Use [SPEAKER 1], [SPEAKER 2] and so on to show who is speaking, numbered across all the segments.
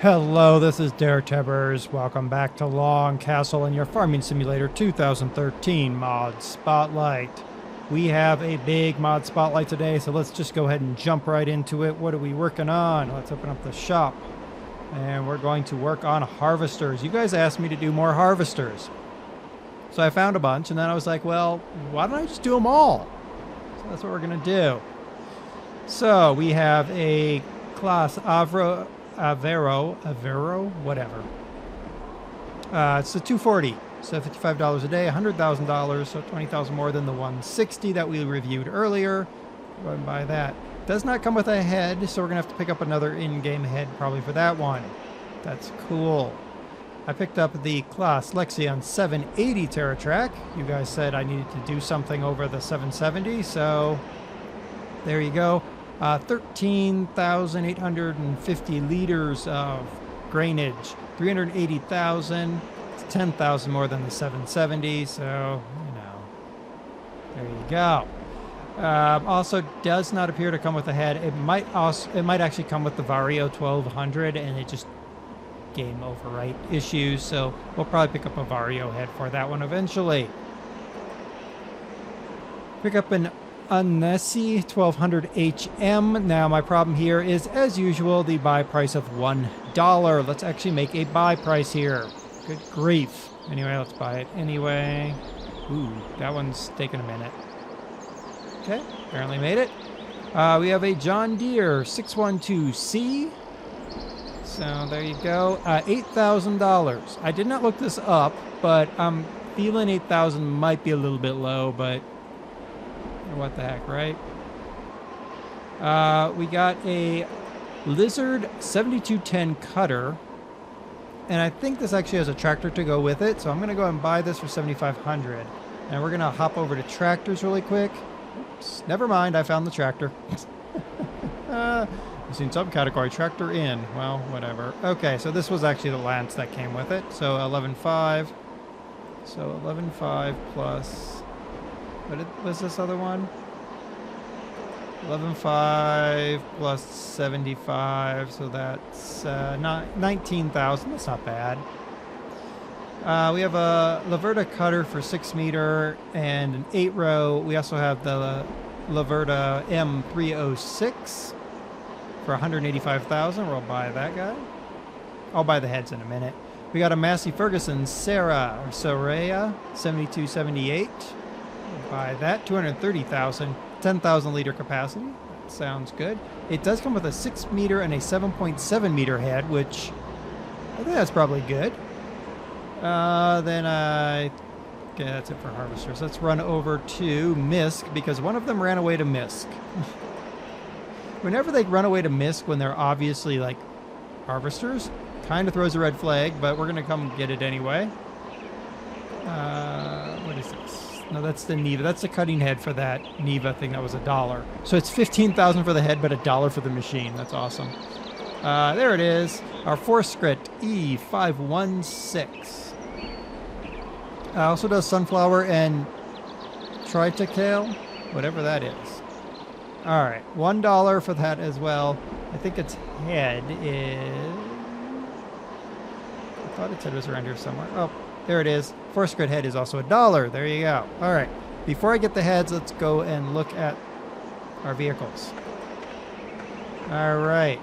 [SPEAKER 1] Hello, this is DerTebbers. Welcome back to Long Castle and your Farming Simulator 2013 Mod Spotlight. We have a big mod spotlight today, so let's just go ahead and jump right into it. What are we working on? Let's open up the shop. And we're going to work on harvesters. You guys asked me to do more harvesters. So I found a bunch, and then I was like, well, why don't I just do them all? So that's what we're going to do. So we have a class Avero, whatever. It's a 240, so $55 a day, $100,000, so $20,000 more than the 160 that we reviewed earlier. Go ahead and buy that. Does not come with a head, so we're gonna have to pick up another in-game head probably for that one. That's cool. I picked up the class Lexion 780 TerraTrack. You guys said I needed to do something over the 770, so there you go. 13,850 liters of grainage, 380,000, 10,000 more than the 770, so, you know, there you go. Also does not appear to come with a head. It might actually come with the Vario 1200, and it just game overwrite issues, so we'll probably pick up a Vario head for that one eventually. Pick up an Unnesi 1200 HM. Now my problem here is, as usual, the buy price of $1. Let's actually make a buy price here. Good grief. Anyway, let's buy it anyway. Ooh, that one's taking a minute. Okay, apparently made it. We have a John Deere 612C. So there you go. $8,000. I did not look this up, but I'm feeling 8,000 might be a little bit low, but what the heck, right? We got a Lizard 7210 cutter, and I think this actually has a tractor to go with it, so I'm gonna go and buy this for $7,500. And we're gonna hop over to tractors really quick. Oops, never mind, I found the tractor. I've seen some category tractor in. Well, whatever. Okay, so this was actually the Lance that came with it. So 11.5. So 11.5 plus. What was this other one? 11.5 plus 75, so that's not 19,000. That's not bad. We have a Laverta cutter for 6 meter and an 8-row. We also have the Laverta M306 for 185,000. We'll buy that guy. I'll buy the heads in a minute. We got a Massey Ferguson Soraya 7278. Buy that. 230,000, 10,000 liter capacity. That sounds good. It does come with a 6 meter and a 7.7 meter head, which I think that's probably good. Okay, that's it for harvesters. Let's run over to Misk, because one of them ran away to Misk. Whenever they run away to Misk when they're obviously like harvesters, kind of throws a red flag, but we're gonna come get it anyway. What is this? No, that's the Neva. That's the cutting head for that Neva thing that was $1. So it's 15,000 for the head, but $1 for the machine. That's awesome. There it is. Our Forscript E516. Also does sunflower and triticale, whatever that is. All right, $1 for that as well. I think its head is. I thought its head was around here somewhere. Oh. There it is. Forscript head is also $1. There you go. All right. Before I get the heads, let's go and look at our vehicles. All right.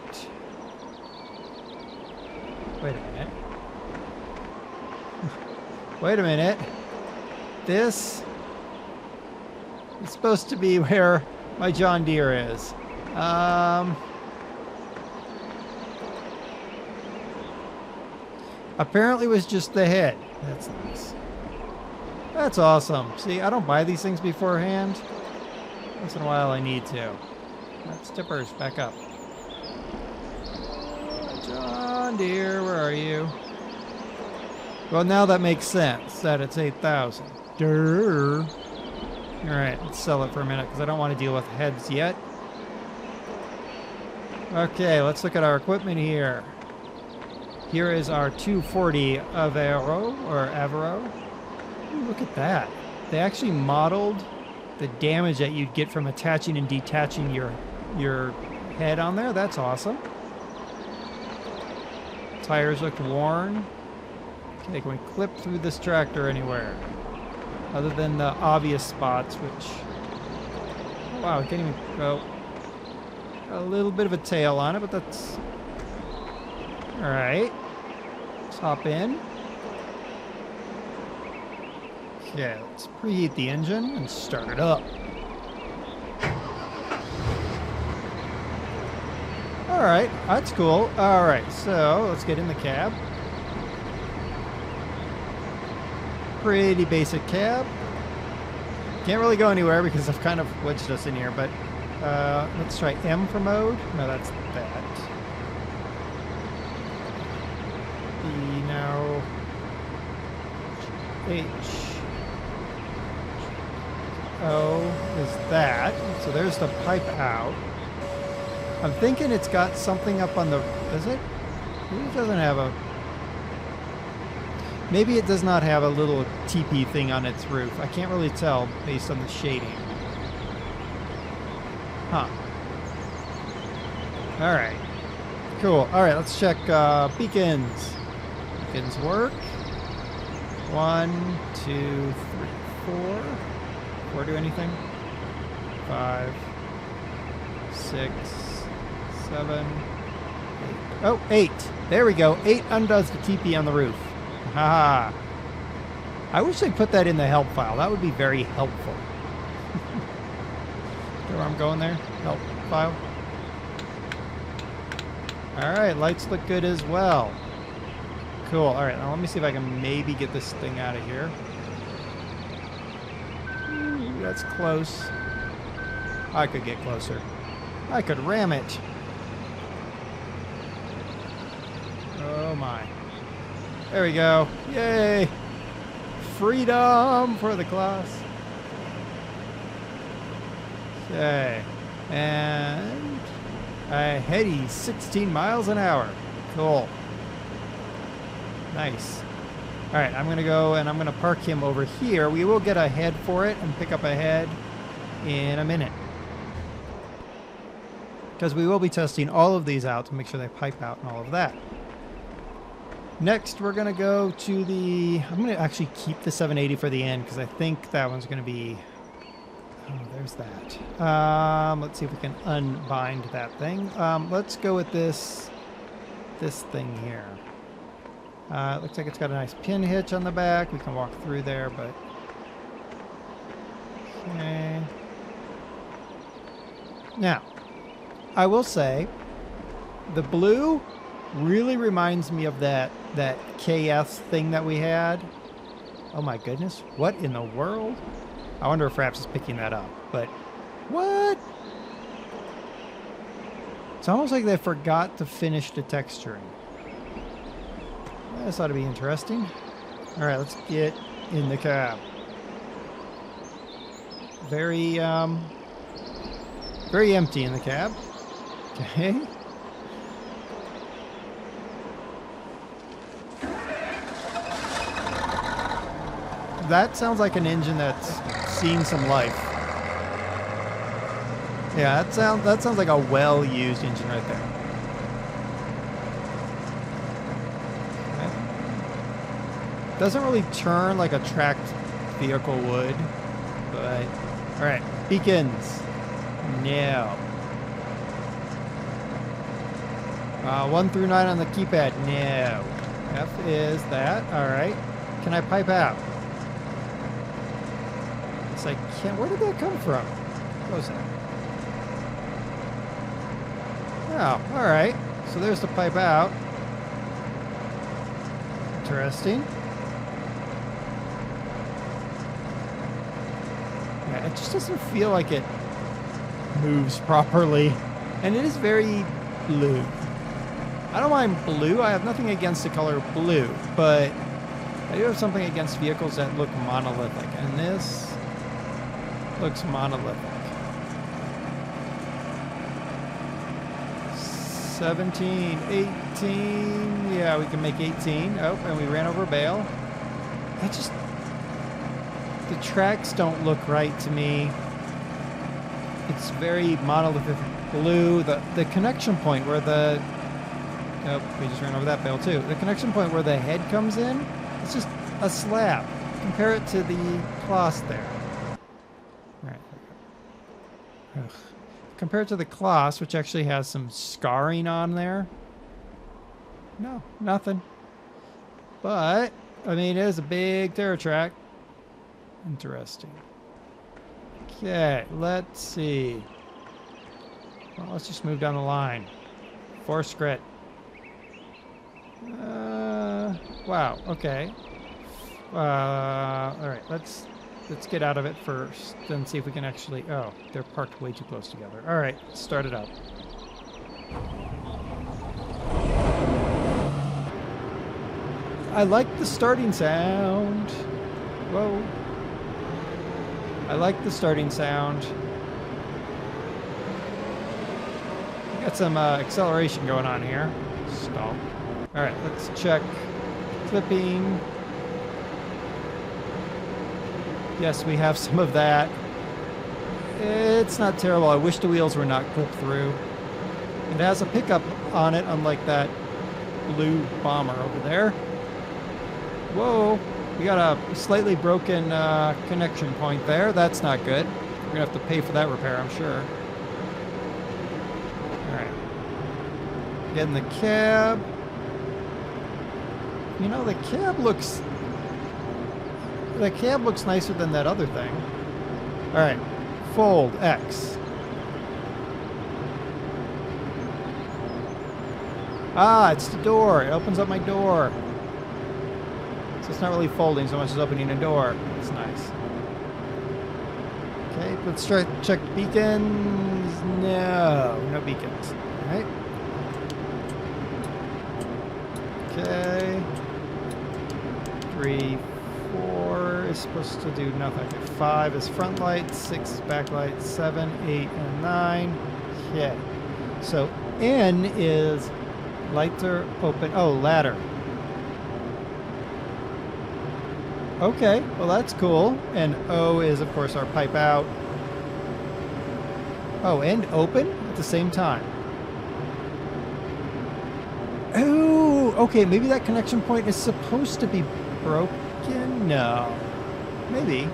[SPEAKER 1] Wait a minute. Wait a minute. This is supposed to be where my John Deere is. Apparently it was just the head. That's nice. That's awesome. See, I don't buy these things beforehand. Once in a while I need to. That's Tippers, back up. John Deere, where are you? Well, now that makes sense, that it's 8,000. Durr. Alright, let's sell it for a minute, because I don't want to deal with heads yet. Okay, let's look at our equipment here. Here is our 240 Avero. Ooh, look at that. They actually modeled the damage that you'd get from attaching and detaching your head on there. That's awesome. Tires look worn. Okay, can we clip through this tractor anywhere? Other than the obvious spots, which... Wow, we can't even go... A little bit of a tail on it, but that's... Alright. Let's hop in. Okay, let's preheat the engine and start it up. Alright, that's cool. Alright, so let's get in the cab. Pretty basic cab. Can't really go anywhere because I've kind of wedged us in here, but let's try M for mode. No, that's that. E, no. H. O is that. So there's the pipe out. I'm thinking it's got something up on the... Does it? Maybe it doesn't have a... Maybe it does not have a little teepee thing on its roof. I can't really tell based on the shading. Huh. Alright. Cool. Alright, let's check beacons. Beacons work. 1, 2, 3, 4. 4 do anything? 5, 6, 7, 8. Oh, 8. There we go. 8 undoes the teepee on the roof. Haha. I wish they put that in the help file. That would be very helpful. See where I'm going there? Help file. Alright, lights look good as well. Cool. Alright, now let me see if I can maybe get this thing out of here. Ooh, that's close. I could get closer. I could ram it. Oh my. There we go. Yay! Freedom for the class. Okay. And a heady 16 miles an hour. Cool. Nice. Alright, I'm going to go and I'm going to park him over here. We will get a head for it and pick up a head in a minute. Because we will be testing all of these out to make sure they pipe out and all of that. Next, we're going to go to the... I'm going to actually keep the 780 for the end because I think that one's going to be... Oh, there's that. Let's see if we can unbind that thing. Let's go with this thing here. It looks like it's got a nice pin hitch on the back. We can walk through there, but... Okay. Now, I will say, the blue really reminds me of that KS thing that we had. Oh my goodness. What in the world? I wonder if Fraps is picking that up. But what? It's almost like they forgot to finish the texturing. This ought to be interesting. Alright, let's get in the cab. Very empty in the cab. Okay. That sounds like an engine that's seen some life. Yeah, that sounds like a well-used engine right there. Okay. Doesn't really turn like a tracked vehicle would, but all right, beacons. No. 1 through 9 on the keypad. No. F is that. All right. Can I pipe out? I can't. Where did that come from? What was that? Oh, all right. So there's the pipe out. Interesting. Yeah, it just doesn't feel like it moves properly, and it is very blue. I don't mind blue. I have nothing against the color blue, but I do have something against vehicles that look monolithic, and this looks monolithic. 17, 18. Yeah, we can make 18. Oh, and we ran over a bale. The tracks don't look right to me. It's very monolithic blue. The connection point where the Nope, we just ran over that bale too. The connection point where the head comes in, it's just a slab. Compare it to the cloth there. Right. Ugh. Compared to the cloth, which actually has some scarring on there. No, nothing. But, I mean, it is a big terror track. Interesting. Okay, let's see. Well, let's just move down the line. Force grit. Wow, okay. Alright, let's get out of it first, then see if we can actually... Oh, they're parked way too close together. Alright, start it up. I like the starting sound. Whoa. I like the starting sound. Got some acceleration going on here. Stall. Alright, let's check clipping. Yes, we have some of that. It's not terrible. I wish the wheels were not clipped through. It has a pickup on it, unlike that blue bomber over there. Whoa, we got a slightly broken connection point there. That's not good. We're gonna have to pay for that repair, I'm sure. Alright. Get in the cab. You know, the cab looks nicer than that other thing. Alright. Fold X. Ah, it's the door. It opens up my door. So it's not really folding so much as opening a door. It's nice. Okay, let's try check beacons. No beacons. Alright. Okay. 3, 4 is supposed to do nothing. 5 is front light, 6 is back light, 7, 8, and 9. Okay. So N is lighter, open. Oh, ladder. Okay, well that's cool. And O is, of course, our pipe out. Oh, and open at the same time. Oh, okay, maybe that connection point is supposed to be broken? No. Maybe.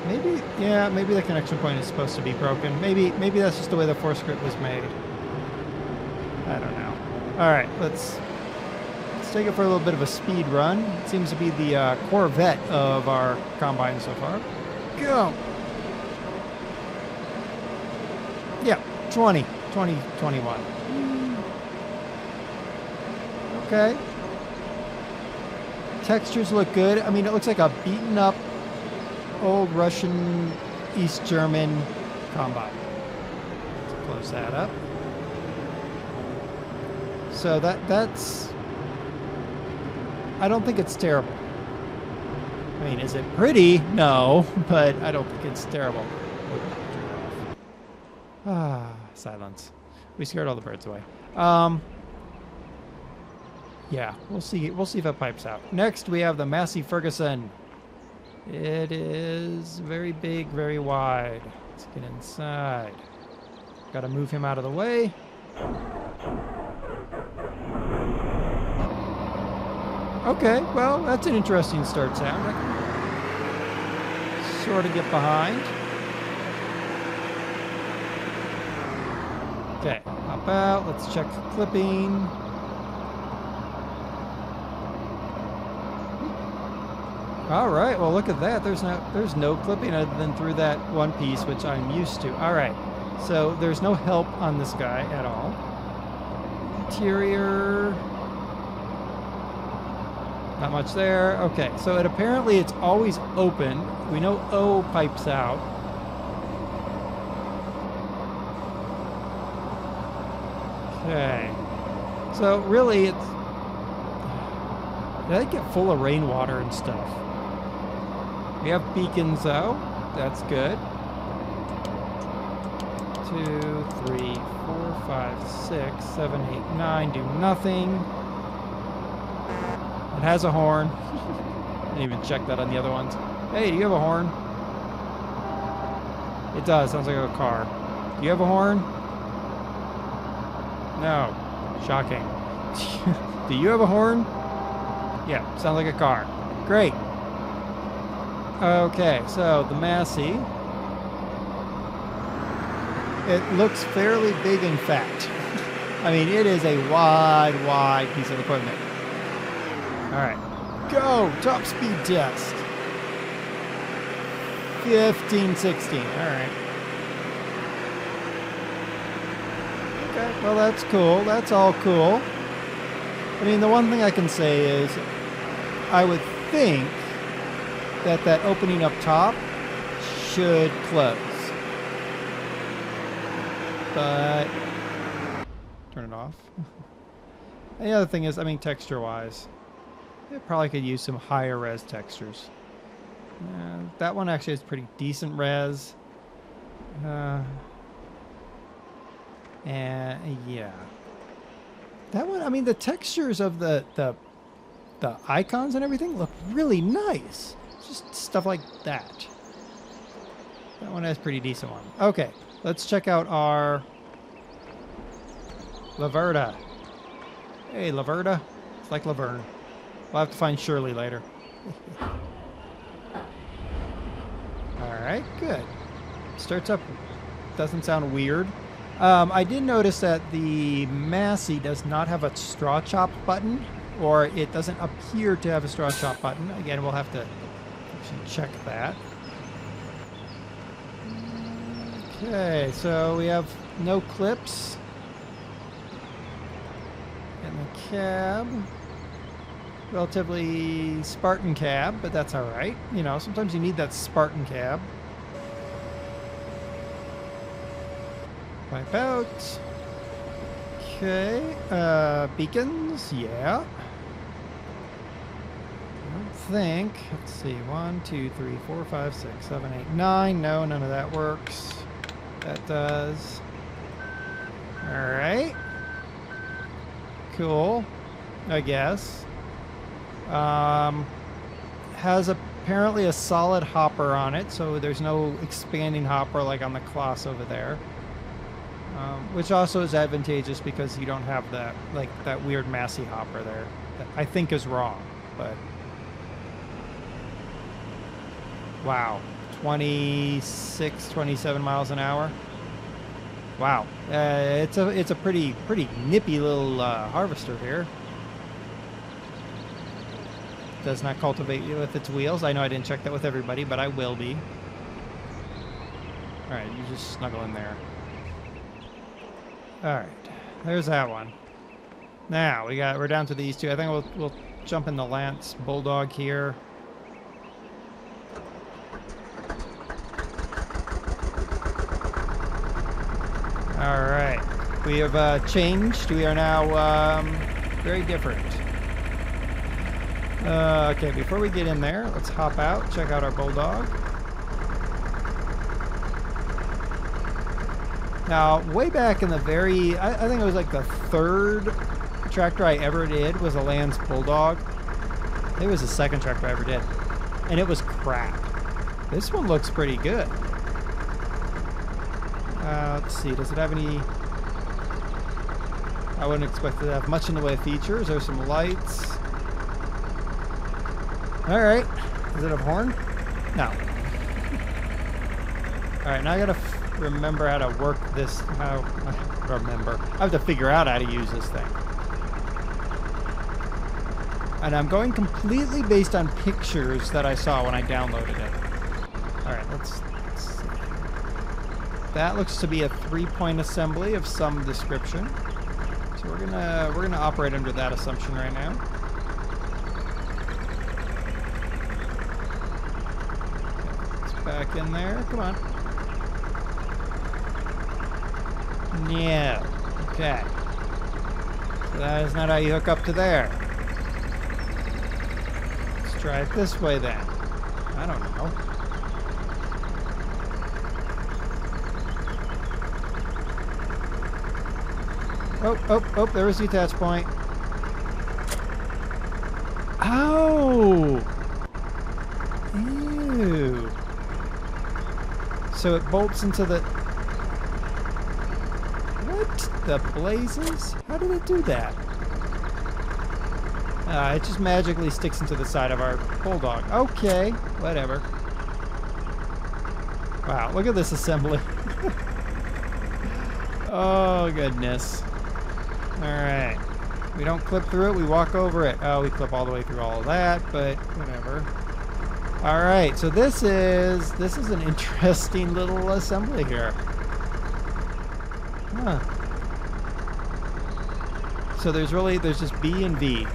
[SPEAKER 1] Maybe, yeah, maybe the connection point is supposed to be broken. Maybe that's just the way the force grip was made. I don't know. Alright, let's take it for a little bit of a speed run. It seems to be the Corvette of our combine so far. Go! Yeah, 20, 21. Okay. Textures look good. I mean, it looks like a beaten up old Russian, East German combine. Let's close that up. So that's... I don't think it's terrible. I mean, is it pretty? No, but I don't think it's terrible. Ah, silence. We scared all the birds away. Yeah, we'll see if it pipes out. Next, we have the Massey Ferguson. It is very big, very wide. Let's get inside. Got to move him out of the way. Okay, well, that's an interesting start sound. I can sort of get behind. Okay, hop out. Let's check the clipping. All right, well, look at that. There's no clipping other than through that one piece, which I'm used to. All right, so there's no help on this guy at all. Interior, not much there. Okay, so apparently it's always open. We know O pipes out. Okay, so really it's... Did I get full of rainwater and stuff? We have beacons though. That's good. 2, 3, 4, 5, 6, 7, 8, 9 do nothing. It has a horn. Didn't even check that on the other ones. Hey, do you have a horn? It does. Sounds like a car. Do you have a horn? No. Shocking. Do you have a horn? Yeah, sounds like a car. Great. Okay, so the Massey. It looks fairly big and fat. I mean, it is a wide piece of equipment. All right, go! Top speed test. 15, 16. All right. Okay, well, that's cool. That's all cool. I mean, the one thing I can say is I would think that that opening up top should close. But turn it off. And the other thing is, I mean, texture-wise, it probably could use some higher res textures. That one actually has pretty decent res. And yeah, that one. I mean, the textures of the icons and everything look really nice. Just stuff like that. That one has pretty decent one. Okay, let's check out our Laverda. Hey, Laverda. It's like Laverne. We'll have to find Shirley later. Alright, good. Starts up. Doesn't sound weird. I did notice that the Massey does not have a straw chop button, or it doesn't appear to have a straw chop button. Again, we'll have to check that. Okay, so we have no clips in the cab. Relatively Spartan cab, but that's all right. You know, sometimes you need that Spartan cab. Wipe out. Okay, beacons, yeah. I don't think. Let's see, 1, 2, 3, 4, 5, 6, 7, 8, 9. No, none of that works. That does. All right. Cool, I guess. Has apparently a solid hopper on it, so there's no expanding hopper like on the Claas over there. Which also is advantageous because you don't have that, like, that weird Massey hopper there. That I think is wrong, but wow, 26, 27 miles an hour. Wow, it's a pretty nippy little harvester here. Does not cultivate with its wheels. I know I didn't check that with everybody, but I will be. All right, you just snuggle in there. All right, there's that one. Now we're down to these two. I think we'll jump in the Lance Bulldog here. All right, we have changed. We are now very different. Okay, before we get in there, let's hop out, check out our Bulldog. Now, way back in the I think it was like the third tractor I ever did was a Lance Bulldog. It was the second tractor I ever did, and it was crap. This one looks pretty good. Let's see, does it have any... I wouldn't expect it to have much in the way of features. There's some lights. Alright, does it have a horn? No. Alright, now I gotta remember how to work this. I have to figure out how to use this thing. And I'm going completely based on pictures that I saw when I downloaded it. Alright, let's see. That looks to be a 3-point assembly of some description. So we're gonna operate under that assumption right now. Back in there. Come on. Yeah. Okay. So that is not how you hook up to there. Let's try it this way then. I don't know. Oh, there was the attach point. Oh! Ew. So it bolts into the... What the blazes? How did it do that? It just magically sticks into the side of our bulldog. Okay, whatever. Wow, look at this assembly. Oh, goodness. Alright. We don't clip through it, we walk over it. Oh, we clip all the way through all of that, but whatever. Alright, so this is an interesting little assembly here. Huh. So there's just B and V.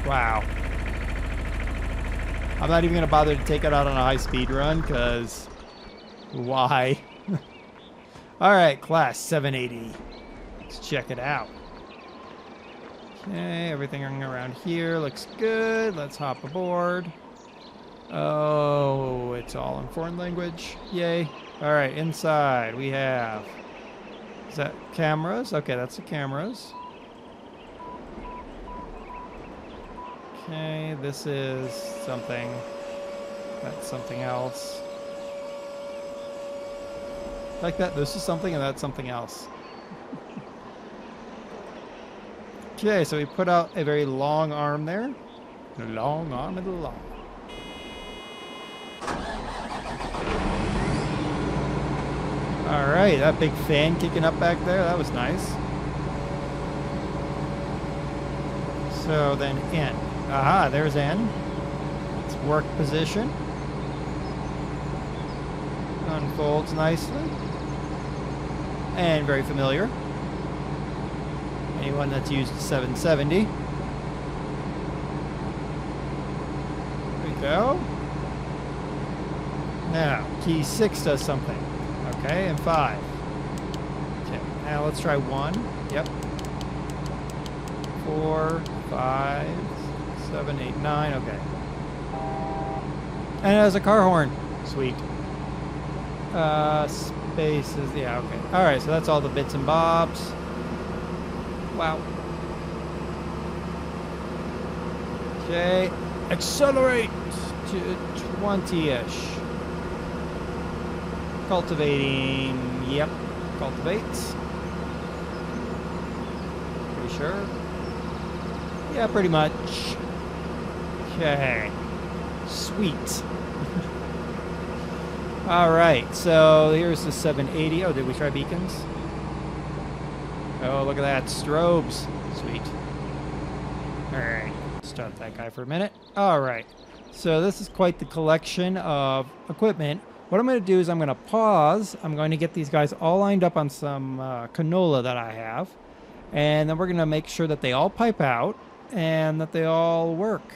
[SPEAKER 1] Wow. I'm not even going to bother to take it out on a high-speed run, because why? Alright, class 780. Let's check it out. Okay, everything around here looks good. Let's hop aboard. Oh, it's all in foreign language. Yay. Alright, inside we have... Is that cameras? Okay, that's the cameras. Okay, this is something. That's something else. Like that, this is something and that's something else. Okay, so we put out a very long arm there. A long arm of the law. Alright, that big fan kicking up back there, that was nice. So then N. Aha, there's N. It's work position. Unfolds nicely. And very familiar. Anyone that's used 770. There we go. Now, key 6 does something. Okay, and 5. Okay, now let's try 1. Yep. 4, 5, 7, 8, 9. Okay. And it has a car horn. Sweet. Spaces. Yeah, okay. Alright, so that's all the bits and bobs. Wow. Okay. Accelerate to 20-ish. Cultivating. Yep. Cultivates. Pretty sure. Yeah, pretty much. Okay. Sweet. Alright, so here's the 780. Oh, did we try beacons? Oh, look at that. Strobes. Sweet. Alright. Start that guy for a minute. Alright. So this is quite the collection of equipment. What I'm going to do is I'm going to pause. I'm going to get these guys all lined up on some canola that I have. And then we're going to make sure that they all pipe out and that they all work.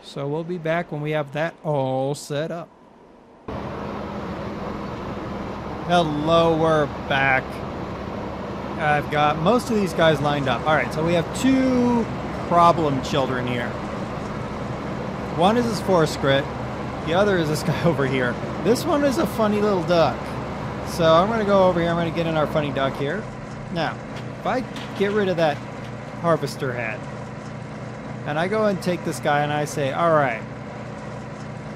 [SPEAKER 1] So we'll be back when we have that all set up. Hello, we're back. I've got most of these guys lined up. Alright, so we have 2 problem children here. One is this forest grit. The other is this guy over here. This one is a funny little duck. So I'm going to go over here. I'm going to get in our funny duck here. Now, if I get rid of that harvester head, and I go and take this guy and I say, alright,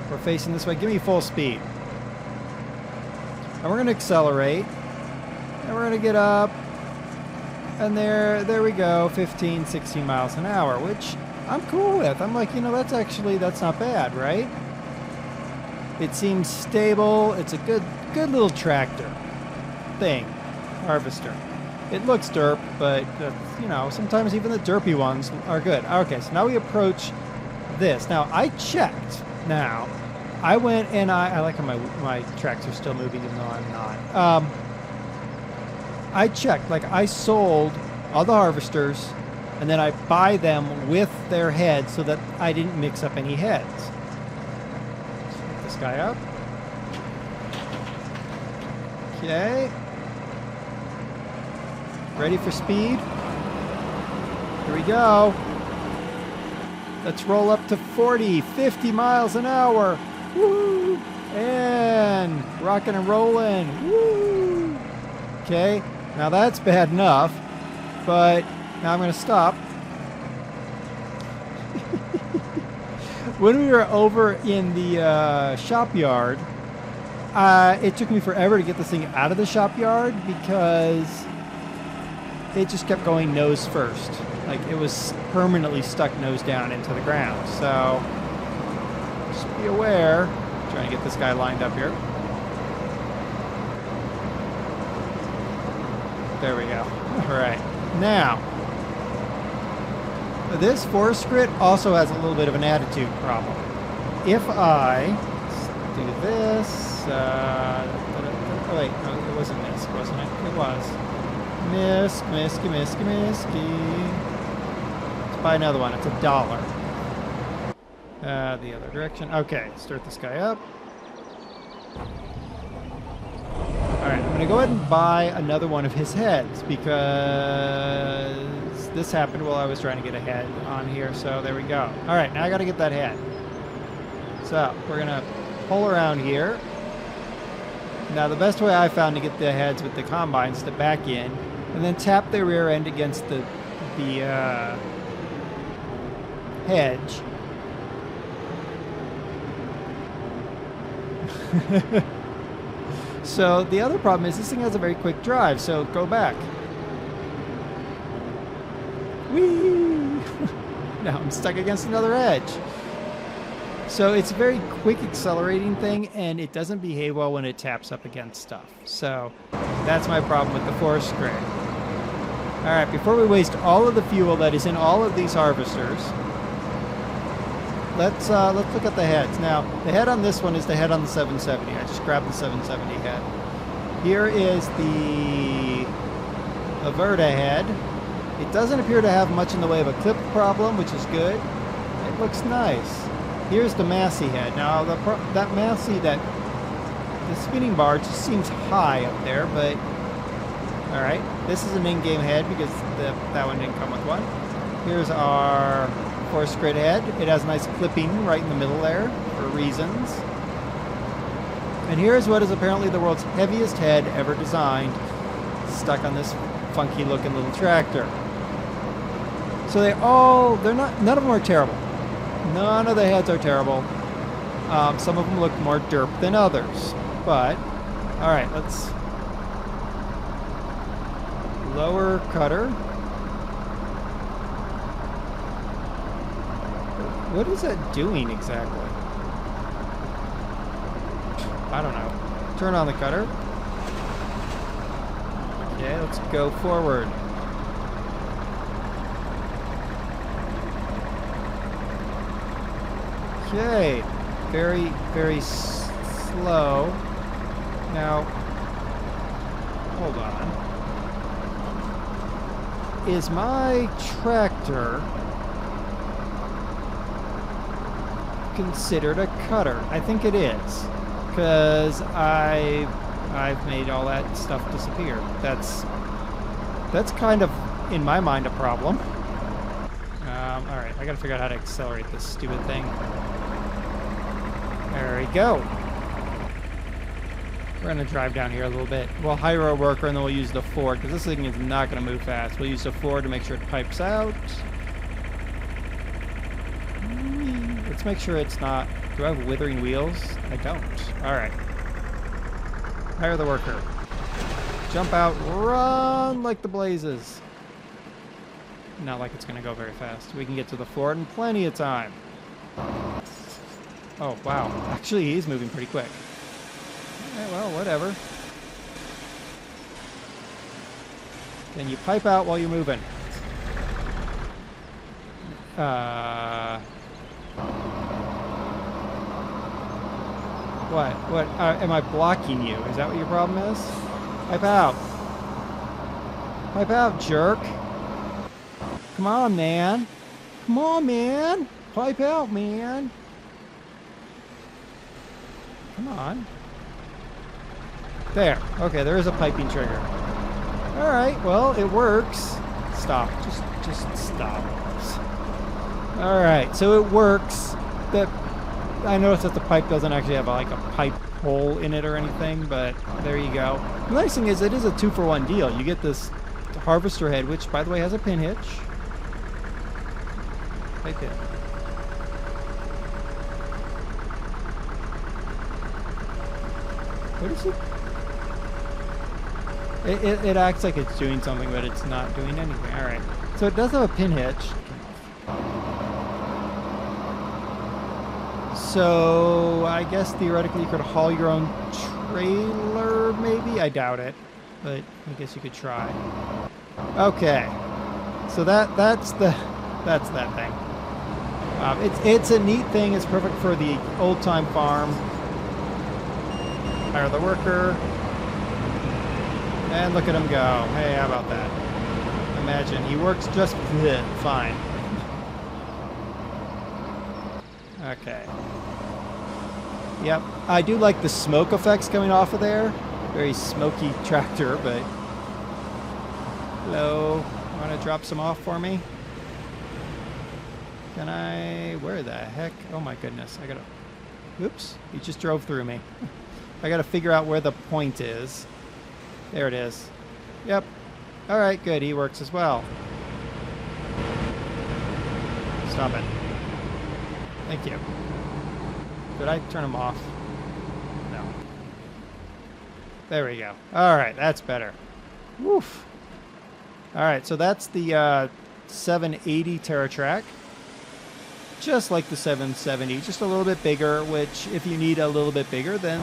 [SPEAKER 1] we're facing this way. Give me full speed. And we're going to accelerate. And we're going to get up. And there we go. 15, 16 miles an hour, which I'm cool with. I'm like, you know, that's not bad, right? It seems stable. It's a good little tractor thing. Harvester. It looks derp, but, you know, sometimes even the derpy ones are good. Okay, so now we approach this. Now, I checked. Now, I went and I like how my tracks are still moving even though I'm not. I checked. Like, I sold all the harvesters, and then I buy them with their heads so that I didn't mix up any heads. Let's pick this guy up. Okay. Ready for speed? Here we go. Let's roll up to 40, 50 miles an hour. Woo! And rocking and rolling. Woo! Okay, now that's bad enough, but now I'm going to stop. when we were over in the shop yard, it took me forever to get this thing out of the shop yard because it just kept going nose first. Like it was permanently stuck nose down into the ground. So just be aware. I'm trying to get this guy lined up here. There we go. All right. Now, this forest grit also has a little bit of an attitude problem. If I do this, oh wait, no, it wasn't Misk, wasn't it? It was. Misk. Let's buy another one. It's $1. The other direction. Okay, start this guy up. Alright, I'm going to go ahead and buy another one of his heads because this happened while I was trying to get a head on here, so there we go. Alright, now I got to get that head. So, we're going to pull around here. Now, the best way I found to get the heads with the combine is to back in and then tap the rear end against the hedge. So the other problem is this thing has a very quick drive, so go back. Whee! Now I'm stuck against another edge. So it's a very quick accelerating thing, and it doesn't behave well when it taps up against stuff. So that's my problem with the forest grit. Alright, before we waste all of the fuel that is in all of these harvesters, let's look at the heads. Now, the head on this one is the head on the 770. I just grabbed the 770 head. Here is the Averta head. It doesn't appear to have much in the way of a clip problem, which is good. It looks nice. Here's the Massey head. Now, that Massey, the spinning bar just seems high up there, but all right. This is an in-game head because that one didn't come with one. Here's our forest grit head. It has a nice clipping right in the middle there for reasons. And here's what is apparently the world's heaviest head ever designed, stuck on this funky looking little tractor. So none of them are terrible. None of the heads are terrible. Some of them look more derp than others. But, alright, let's lower cutter. What is that doing exactly? I don't know. Turn on the cutter. Okay, let's go forward. Okay, very, very slow. Now, hold on. Is my tractor considered a cutter? I think it is, because I've made all that stuff disappear. That's kind of, in my mind, a problem. All right, I gotta figure out how to accelerate this stupid thing. There we go. We're gonna drive down here a little bit. We'll hire a worker and then we'll use the Ford, because this thing is not gonna move fast. We'll use the Ford to make sure it pipes out. Let's make sure it's not... Do I have withering wheels? I don't. Alright. Hire the worker. Jump out, run like the blazes. Not like it's gonna go very fast. We can get to the Ford in plenty of time. Oh, wow. Actually, he's moving pretty quick. Alright, well, whatever. Can you pipe out while you're moving? What? What? Am I blocking you? Is that what your problem is? Pipe out. Pipe out, jerk. Come on, man. Come on, man. Pipe out, man. Come on. There. Okay, there is a piping trigger. Alright, well, it works. Stop. Just stop. Alright, so it works. I noticed that the pipe doesn't actually have like a pipe hole in it or anything, but there you go. The nice thing is it is a 2-for-1 deal. You get this harvester head, which by the way has a pin hitch. Pipe in. What is it? It acts like it's doing something, but it's not doing anything. All right. So it does have a pin hitch. So I guess theoretically you could haul your own trailer, maybe? I doubt it, but I guess you could try. Okay. So that's that thing. It's a neat thing. It's perfect for the old-time farm. Hire the worker. And look at him go. Hey, how about that? Imagine. He works just fine. Okay. Yep. I do like the smoke effects coming off of there. Very smoky tractor, but... Hello. Want to drop some off for me? Can I... Where the heck? Oh my goodness. I gotta... Oops. He just drove through me. I gotta figure out where the point is. There it is. Yep. Alright, good. He works as well. Stop it. Thank you. Did I turn him off? No. There we go. Alright, that's better. Woof. Alright, so that's the 780 TerraTrack. Just like the 770, just a little bit bigger, which if you need a little bit bigger, then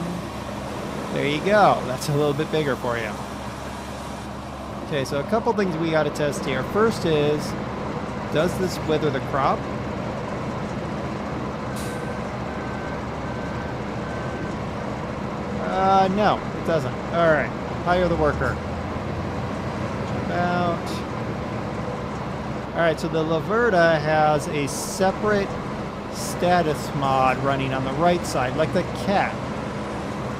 [SPEAKER 1] there you go. That's a little bit bigger for you. Okay, so a couple things we got to test here. First is, does this wither the crop? No, it doesn't. All right, hire the worker. Jump out. All right, so the Laverta has a separate status mod running on the right side, like the cat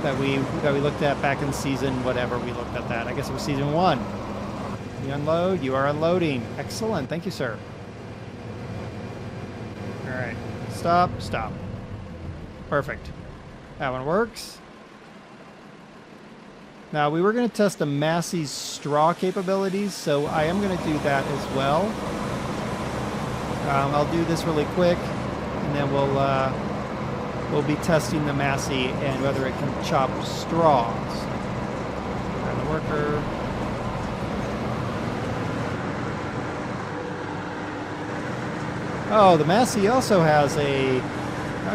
[SPEAKER 1] that we looked at back in season whatever we looked at that. I guess it was season 1. You unload. You are unloading. Excellent. Thank you, sir. All right. Stop. Stop. Perfect. That one works. Now, we were going to test the Massey's straw capabilities, so I am going to do that as well. I'll do this really quick, and then we'll be testing the Massey and whether it can chop straws. And the worker. Oh, the Massey also has a...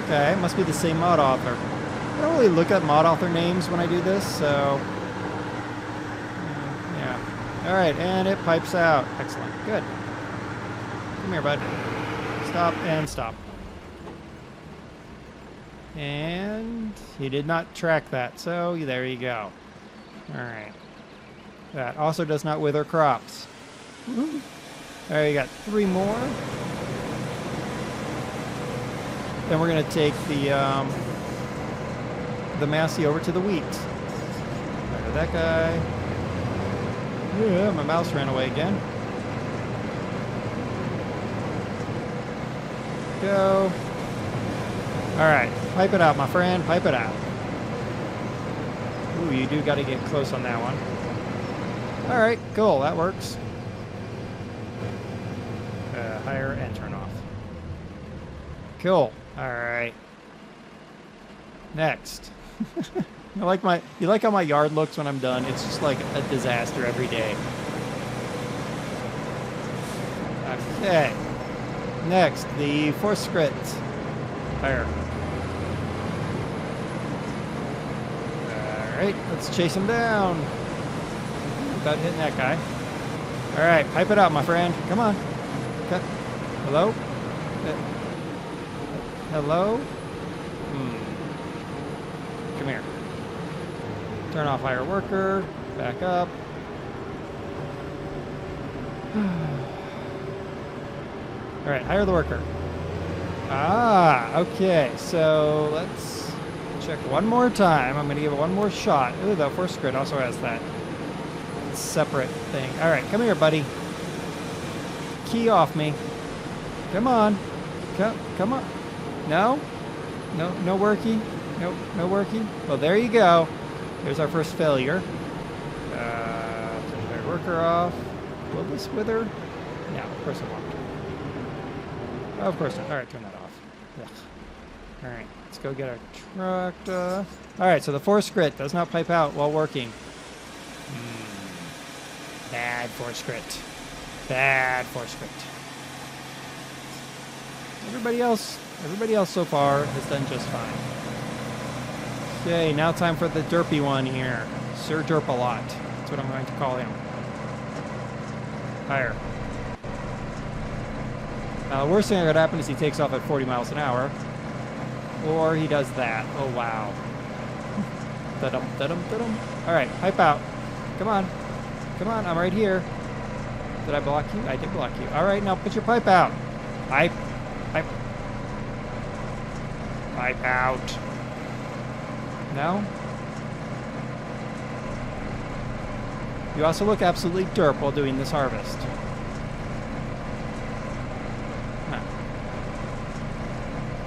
[SPEAKER 1] Okay, it must be the same mod author. I don't really look at mod author names when I do this, so... yeah. Alright, and it pipes out. Excellent. Good. Come here, bud. Stop and stop. And he did not track that, so there you go. Alright. That also does not wither crops. Alright, you got 3 more. Then we're going to take the Massey over to the wheat. Look at that guy. Yeah, my mouse ran away again. Go. Alright, pipe it out, my friend. Pipe it out. Ooh, you do got to get close on that one. Alright, cool. That works. Hire and turn off. Cool. Alright. Next. You like how my yard looks when I'm done? It's just like a disaster every day. Okay. Next, the force grit. Fire. Alright, let's chase him down. Without hitting that guy. Alright, pipe it out, my friend. Come on. Okay. Hello? Hello? Come here. Turn off hire worker. Back up. Alright, hire the worker. Ah, okay. So let's check one more time. I'm going to give it one more shot. Ooh, the force grid also has that separate thing. Alright, come here, buddy. Key off me. Come on. Come on. No? No worky? No worky? Well, there you go. There's our first failure. Turn the worker off. Will this wither? No, of course it won't. Of course not. Alright, turn that off. Ugh. All right, let's go get our tractor. All right, so the force grit does not pipe out while working. Bad force grit. Bad force grit. Everybody else so far has done just fine. Okay, now time for the derpy one here. Sir Derp-a-lot. That's what I'm going to call him. Higher. Now, the worst thing that could happen is he takes off at 40 miles an hour. Or he does that. Oh, wow. Da-dum, da-dum, da-dum. All right, pipe out. Come on. Come on, I'm right here. Did I block you? I did block you. All right, now put your pipe out. Pipe. Pipe. Pipe out. No? You also look absolutely derp while doing this harvest. Huh.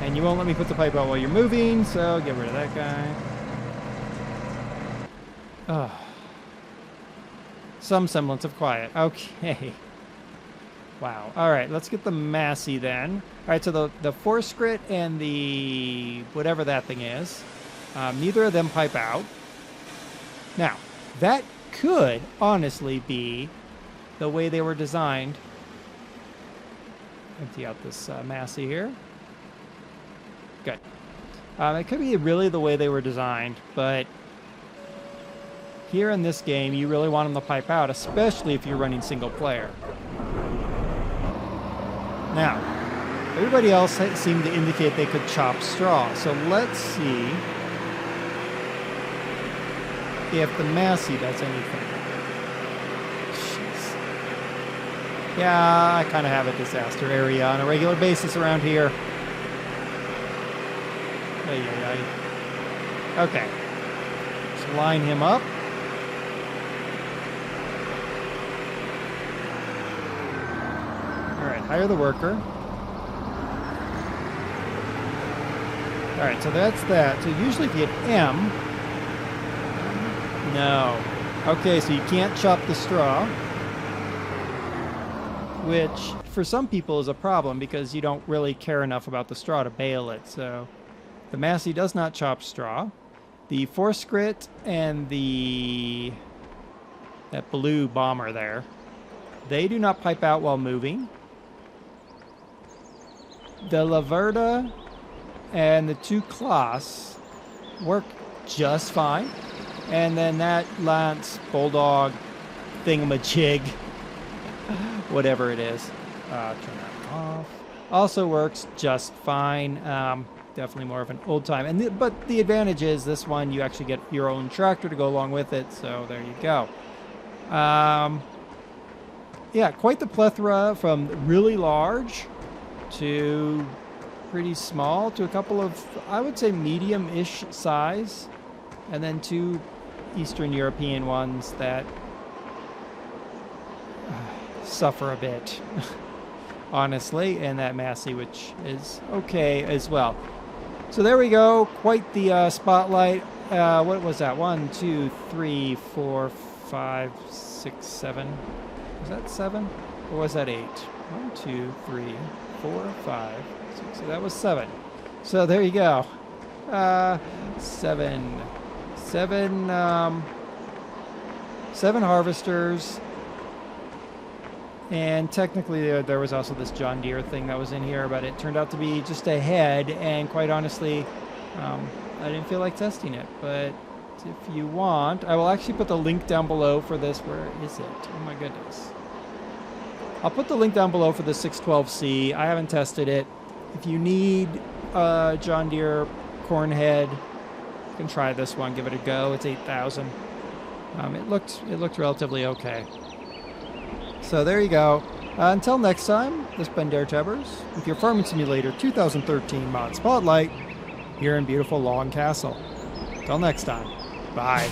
[SPEAKER 1] And you won't let me put the pipe out while you're moving, so get rid of that guy. Ugh. Some semblance of quiet. Okay. Wow. All right, let's get the Massey then. All right, so the force grit and the whatever that thing is, neither of them pipe out. Now, that could honestly be the way they were designed. Empty out this Massey here. Good. It could be really the way they were designed, but here in this game, you really want them to pipe out, especially if you're running single player. Now, everybody else seemed to indicate they could chop straw, so let's see if the Massey does anything. Jeez. Yeah, I kind of have a disaster area on a regular basis around here. Okay. Let's line him up. All right, hire the worker. All right, so that's that. So usually if you hit M, no. Okay, so you can't chop the straw, which for some people is a problem because you don't really care enough about the straw to bale it. So the Massey does not chop straw. The force grit and that blue bomber there, they do not pipe out while moving. The Laverda and the two Klaas work just fine. And then that Lance Bulldog thingamajig, whatever it is, turn that off, also works just fine. Definitely more of an old time. But the advantage is this one, you actually get your own tractor to go along with it. So there you go. Yeah, quite the plethora from really large to pretty small to a couple of, I would say, medium-ish size. And then two Eastern European ones that suffer a bit, honestly, and that Massey, which is okay as well. So there we go. Quite the spotlight. What was that? 1, 2, 3, 4, 5, 6, 7. Was that 7? Or was that 8? 1, 2, 3, 4, 5, 6. So that was 7. So there you go. 7 harvesters, and technically there was also this John Deere thing that was in here, but it turned out to be just a head, and quite honestly, I didn't feel like testing it. But if you want, I will actually put the link down below for this. Where is it? Oh my goodness. I'll put the link down below for the 612C. I haven't tested it. If you need a John Deere corn head, you can try this one, give it a go. It's 8,000. It looked relatively okay. So there you go. Until next time, this has been DerTebbers with your Farming Simulator 2013 Mod Spotlight here in beautiful Long Castle. Until next time, bye.